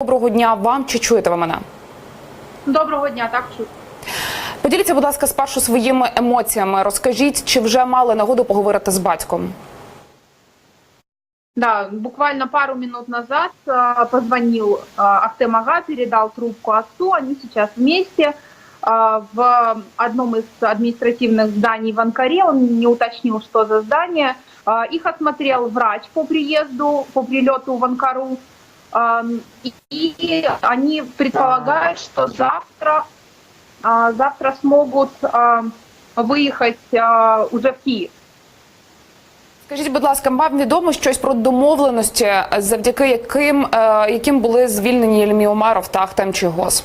Доброго дня вам, чи чуєте ви мене? Доброго дня, так чую. Поділіться, будь ласка, спершу своїми емоціями. Розкажіть, чи вже мали нагоду поговорити з батьком? Да, буквально пару минут назад позвонил Ахтем Ага, передал трубку отцу. Они сейчас вместе в одном из административных зданий в Анкаре. Он не уточнил, что за здание. Их осмотрел врач по приезду, по прилету в Анкару. И они предполагают, что завтра смогут выехать уже в Киев. Скажіть, будь ласка, вам відомо щось про домовленості, завдяки яким були звільнені Ільмі Омаров та Ахтем Чийгоз?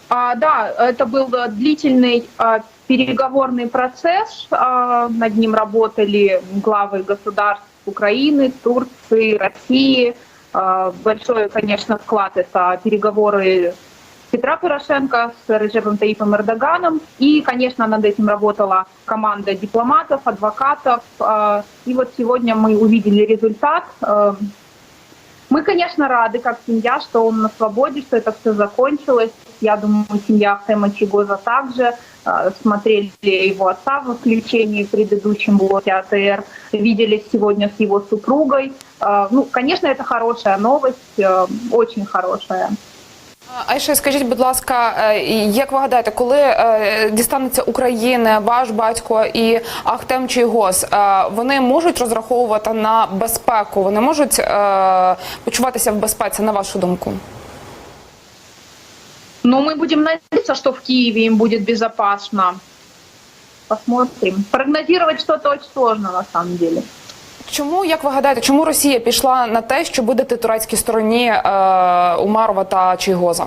Да, это был длительный переговорный процесс. Над ним работали главы государств Украины, Турции, России. Большой, конечно, вклад — это переговоры Петра Порошенко с Реджепом Таипом Эрдоганом. И, конечно, над этим работала команда дипломатов, адвокатов. И вот сегодня мы увидели результат. Мы, конечно, рады, как семья, что он на свободе, что это все закончилось. Я думаю, семья Ахтема Чийгоза также. Смотрели его отца в заключении в предыдущем блоке АТР, виделись сегодня с его супругой. Ну, конечно, это хорошая новость, очень хорошая. Айше, скажіть, будь ласка, як ви гадаєте, коли дістанеться України ваш батько і Ахтем Чийгоз, вони можуть розраховувати на безпеку, вони можуть почуватися в безпеці, на вашу думку? Ну, мы будем надеяться, что в Киеве им будет безопасно. Посмотрим. Прогнозировать что-то очень сложно, на самом деле. Чому, як ви гадаєте, чому Росія пішла на те, щоб видати турецькій стороні Умарова та Чийгоза?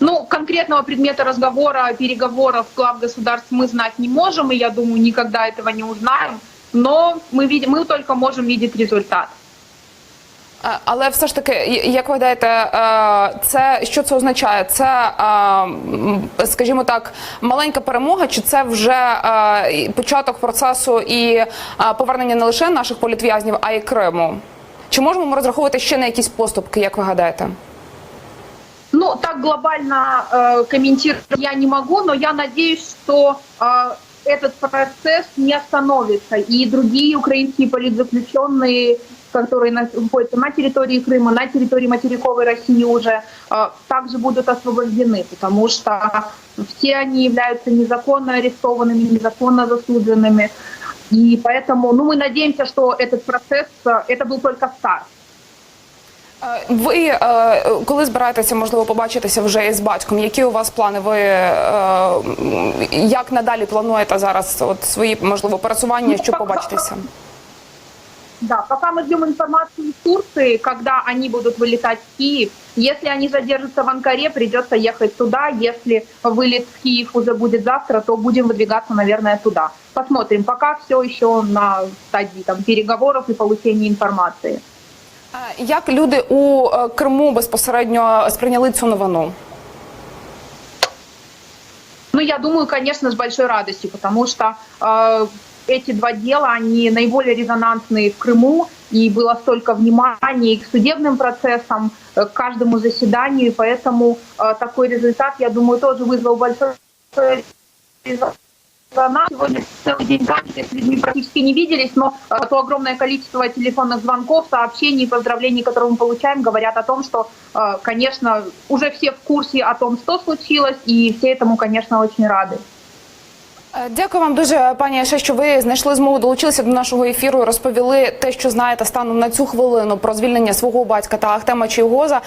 Ну, конкретного предмета разговора, переговоров глав государств мы знать не можем, и я думаю, никогда этого не узнаем, но мы только можем видеть результат. Але все ж таки, як ви гадаєте, що це означає? Це, скажімо так, маленька перемога, чи це вже початок процесу і повернення не лише наших політв'язнів, а й Криму? Чи можемо ми розраховувати ще на якісь поступки, як ви гадаєте? Ну, так глобально комментировать я не могу, но я надеюсь, что этот процесс не остановится, и другие украинские политзаключенные, которые находятся на территории Крыма, на территории материковой России уже, также будут освобождены, потому что все они являются незаконно арестованными, незаконно засудженными. И поэтому мы надеемся, что этот процесс, это был только старт. Ви, коли збираєтеся, можливо, побачитися вже із батьком, які у вас плани? Ви як надалі плануєте зараз свої, можливо, пересування, щоб побачитися? Да, пока мы ждем информацию из Турции, когда они будут вылетать в Киев. Если они задержатся в Анкаре, придется ехать туда. Если вылет в Киев уже будет завтра, то будем выдвигаться, наверное, туда. Посмотрим. Пока все еще на стадии переговоров и получения информации. Як люди у Криму безпосередньо сприйняли цю новину? Ну, я думаю, конечно, с большой радостью, потому что эти два дела, они наиболее резонансные в Крыму, и было столько внимания и к судебным процессам, к каждому заседанию, и поэтому такой результат, я думаю, тоже вызвал большой резонанс. Сегодня целый день с людьми практически не виделись, но то огромное количество телефонных звонков, сообщений, поздравлений, которые мы получаем, говорят о том, что, конечно, уже все в курсе о том, что случилось, и все этому, конечно, очень рады. Дякую вам дуже, пані Айше, що ви знайшли змогу, долучилися до нашого ефіру і розповіли те, що знаєте станом на цю хвилину про звільнення свого батька та Ахтема Чийгоза.